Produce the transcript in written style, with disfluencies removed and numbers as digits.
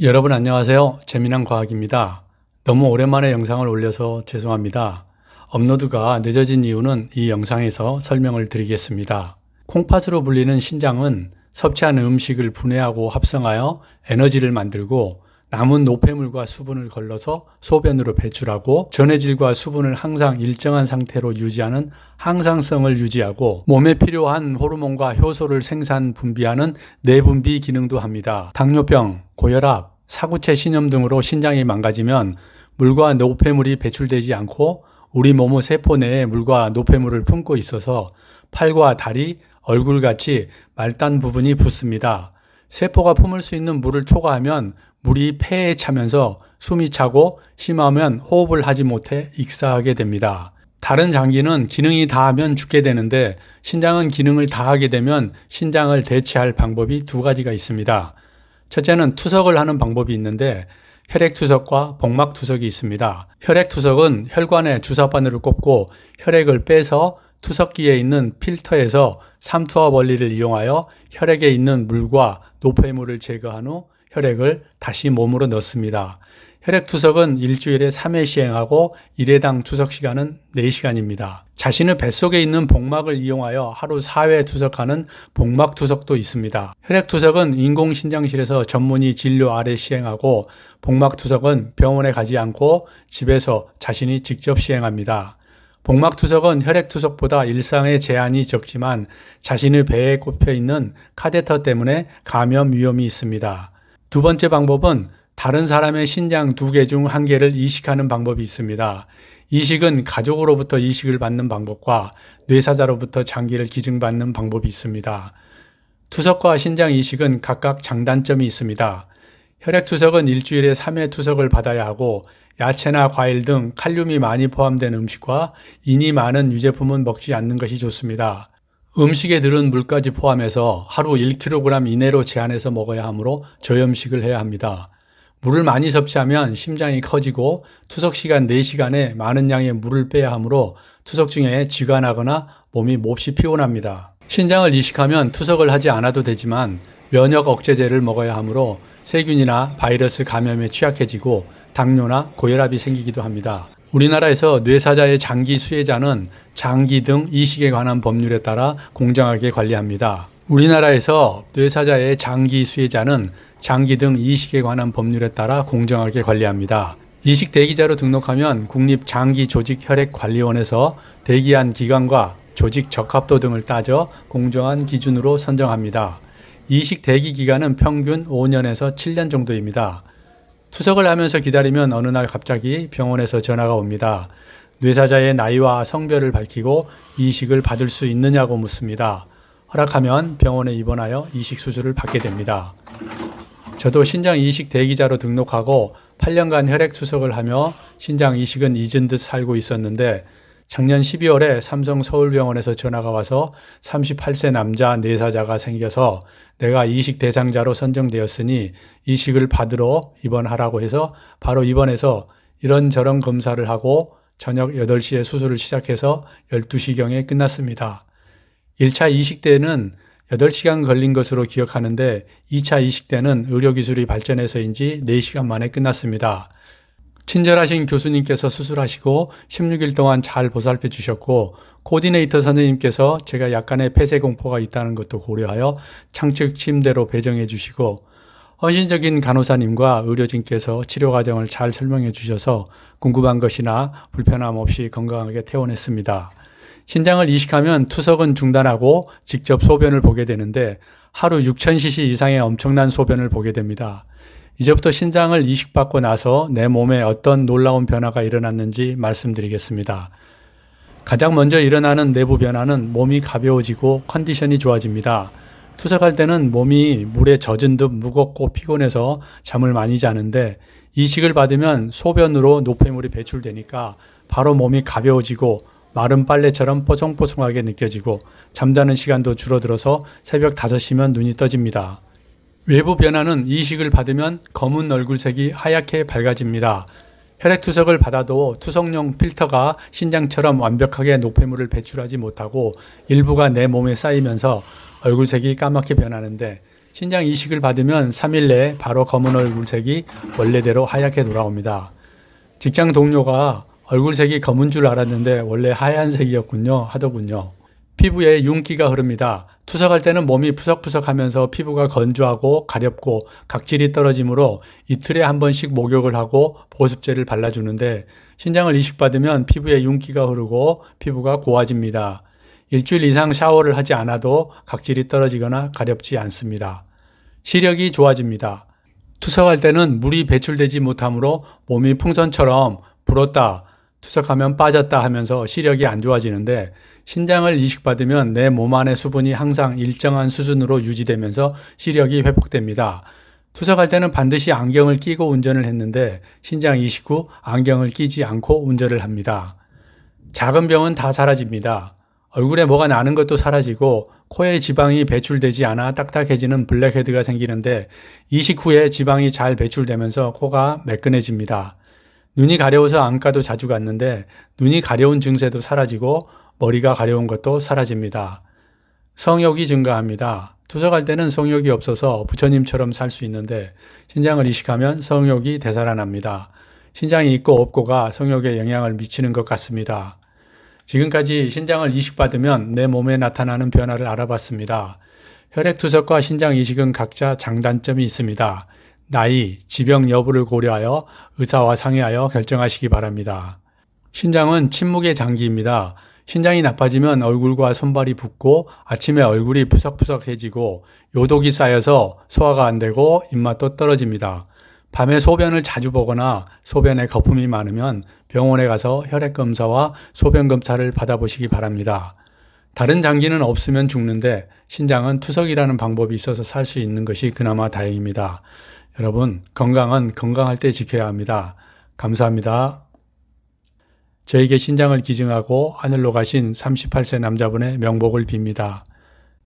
여러분 안녕하세요. 재미난 과학입니다. 너무 오랜만에 영상을 올려서 죄송합니다. 업로드가 늦어진 이유는 이 영상에서 설명을 드리겠습니다. 콩팥으로 불리는 신장은 섭취한 음식을 분해하고 합성하여 에너지를 만들고 남은 노폐물과 수분을 걸러서 소변으로 배출하고 전해질과 수분을 항상 일정한 상태로 유지하는 항상성을 유지하고 몸에 필요한 호르몬과 효소를 생산 분비하는 내분비 기능도 합니다. 당뇨병, 고혈압, 사구체 신염 등으로 신장이 망가지면 물과 노폐물이 배출되지 않고 우리 몸의 세포 내에 물과 노폐물을 품고 있어서 팔과 다리, 얼굴같이 말단 부분이 붓습니다. 세포가 품을 수 있는 물을 초과하면 물이 폐에 차면서 숨이 차고 심하면 호흡을 하지 못해 익사하게 됩니다. 다른 장기는 기능이 다하면 죽게 되는데 신장은 기능을 다하게 되면 신장을 대체할 방법이 두 가지가 있습니다. 첫째는 투석을 하는 방법이 있는데 혈액투석과 복막투석이 있습니다. 혈액투석은 혈관에 주사바늘을 꼽고 혈액을 빼서 투석기에 있는 필터에서 삼투압 원리를 이용하여 혈액에 있는 물과 노폐물을 제거한 후 혈액을 다시 몸으로 넣습니다. 혈액투석은 일주일에 3회 시행하고 1회당 투석시간은 4시간입니다. 자신의 뱃속에 있는 복막을 이용하여 하루 4회 투석하는 복막투석도 있습니다. 혈액투석은 인공신장실에서 전문의 진료 아래 시행하고 복막투석은 병원에 가지 않고 집에서 자신이 직접 시행합니다. 복막투석은 혈액투석보다 일상의 제한이 적지만 자신의 배에 꼽혀 있는 카테터 때문에 감염 위험이 있습니다. 두 번째 방법은 다른 사람의 신장 2개 중 1개를 이식하는 방법이 있습니다. 이식은 가족으로부터 이식을 받는 방법과 뇌사자로부터 장기를 기증받는 방법이 있습니다. 투석과 신장 이식은 각각 장단점이 있습니다. 혈액투석은 일주일에 3회 투석을 받아야 하고 야채나 과일 등 칼륨이 많이 포함된 음식과 인이 많은 유제품은 먹지 않는 것이 좋습니다. 음식에 들은 물까지 포함해서 하루 1kg 이내로 제한해서 먹어야 하므로 저염식을 해야 합니다. 물을 많이 섭취하면 심장이 커지고 투석 시간 4시간에 많은 양의 물을 빼야 하므로 투석 중에 쥐가 나거나 몸이 몹시 피곤합니다. 신장을 이식하면 투석을 하지 않아도 되지만 면역 억제제를 먹어야 하므로 세균이나 바이러스 감염에 취약해지고 당뇨나 고혈압이 생기기도 합니다. 우리나라에서 뇌사자의 장기 수혜자는 장기 등 이식에 관한 법률에 따라 공정하게 관리합니다. 우리나라에서 뇌사자의 장기 수혜자는 장기 등 이식에 관한 법률에 따라 공정하게 관리합니다. 이식 대기자로 등록하면 국립장기조직혈액관리원에서 대기한 기간과 조직 적합도 등을 따져 공정한 기준으로 선정합니다. 이식 대기 기간은 평균 5년에서 7년 정도입니다. 투석을 하면서 기다리면 어느 날 갑자기 병원에서 전화가 옵니다. 뇌사자의 나이와 성별을 밝히고 이식을 받을 수 있느냐고 묻습니다. 허락하면 병원에 입원하여 이식 수술을 받게 됩니다. 저도 신장 이식 대기자로 등록하고 8년간 혈액 투석을 하며 신장 이식은 잊은 듯 살고 있었는데 작년 12월에 삼성 서울병원에서 전화가 와서 38세 남자 뇌사자가 생겨서 내가 이식 대상자로 선정되었으니 이식을 받으러 입원하라고 해서 바로 입원해서 이런저런 검사를 하고 저녁 8시에 수술을 시작해서 12시경에 끝났습니다. 1차 이식 때는 8시간 걸린 것으로 기억하는데 2차 이식 때는 의료기술이 발전해서인지 4시간 만에 끝났습니다. 친절하신 교수님께서 수술하시고 16일 동안 잘 보살펴 주셨고 코디네이터 선생님께서 제가 약간의 폐쇄공포가 있다는 것도 고려하여 창측 침대로 배정해 주시고 헌신적인 간호사님과 의료진께서 치료 과정을 잘 설명해 주셔서 궁금한 것이나 불편함 없이 건강하게 퇴원했습니다. 신장을 이식하면 투석은 중단하고 직접 소변을 보게 되는데 하루 6,000cc 이상의 엄청난 소변을 보게 됩니다. 이제부터 신장을 이식받고 나서 내 몸에 어떤 놀라운 변화가 일어났는지 말씀드리겠습니다. 가장 먼저 일어나는 내부 변화는 몸이 가벼워지고 컨디션이 좋아집니다. 투석할 때는 몸이 물에 젖은 듯 무겁고 피곤해서 잠을 많이 자는데 이식을 받으면 소변으로 노폐물이 배출되니까 바로 몸이 가벼워지고 마른 빨래처럼 뽀송뽀송하게 느껴지고 잠자는 시간도 줄어들어서 새벽 5시면 눈이 떠집니다. 외부 변화는 이식을 받으면 검은 얼굴색이 하얗게 밝아집니다. 혈액투석을 받아도 투석용 필터가 신장처럼 완벽하게 노폐물을 배출하지 못하고 일부가 내 몸에 쌓이면서 얼굴색이 까맣게 변하는데 신장 이식을 받으면 3일 내에 바로 검은 얼굴색이 원래대로 하얗게 돌아옵니다. 직장 동료가 얼굴색이 검은 줄 알았는데 원래 하얀색이었군요 하더군요. 피부에 윤기가 흐릅니다. 투석할 때는 몸이 푸석푸석하면서 피부가 건조하고 가렵고 각질이 떨어지므로 이틀에 한 번씩 목욕을 하고 보습제를 발라주는데 신장을 이식받으면 피부에 윤기가 흐르고 피부가 고와집니다. 일주일 이상 샤워를 하지 않아도 각질이 떨어지거나 가렵지 않습니다. 시력이 좋아집니다. 투석할 때는 물이 배출되지 못하므로 몸이 풍선처럼 불었다, 투석하면 빠졌다 하면서 시력이 안 좋아지는데 신장을 이식받으면 내 몸 안의 수분이 항상 일정한 수준으로 유지되면서 시력이 회복됩니다. 투석할 때는 반드시 안경을 끼고 운전을 했는데 신장 이식 후 안경을 끼지 않고 운전을 합니다. 작은 병은 다 사라집니다. 얼굴에 뭐가 나는 것도 사라지고 코에 지방이 배출되지 않아 딱딱해지는 블랙헤드가 생기는데 이식 후에 지방이 잘 배출되면서 코가 매끈해집니다. 눈이 가려워서 안과도 자주 갔는데 눈이 가려운 증세도 사라지고 머리가 가려운 것도 사라집니다. 성욕이 증가합니다. 투석할 때는 성욕이 없어서 부처님처럼 살 수 있는데 신장을 이식하면 성욕이 되살아납니다. 신장이 있고 없고가 성욕에 영향을 미치는 것 같습니다. 지금까지 신장을 이식받으면 내 몸에 나타나는 변화를 알아봤습니다. 혈액투석과 신장 이식은 각자 장단점이 있습니다. 나이, 지병 여부를 고려하여 의사와 상의하여 결정하시기 바랍니다. 신장은 침묵의 장기입니다. 신장이 나빠지면 얼굴과 손발이 붓고 아침에 얼굴이 푸석푸석해지고 요독이 쌓여서 소화가 안 되고 입맛도 떨어집니다. 밤에 소변을 자주 보거나 소변에 거품이 많으면 병원에 가서 혈액검사와 소변검사를 받아보시기 바랍니다. 다른 장기는 없으면 죽는데 신장은 투석이라는 방법이 있어서 살 수 있는 것이 그나마 다행입니다. 여러분, 건강은 건강할 때 지켜야 합니다. 감사합니다. 저에게 신장을 기증하고 하늘로 가신 38세 남자분의 명복을 빕니다.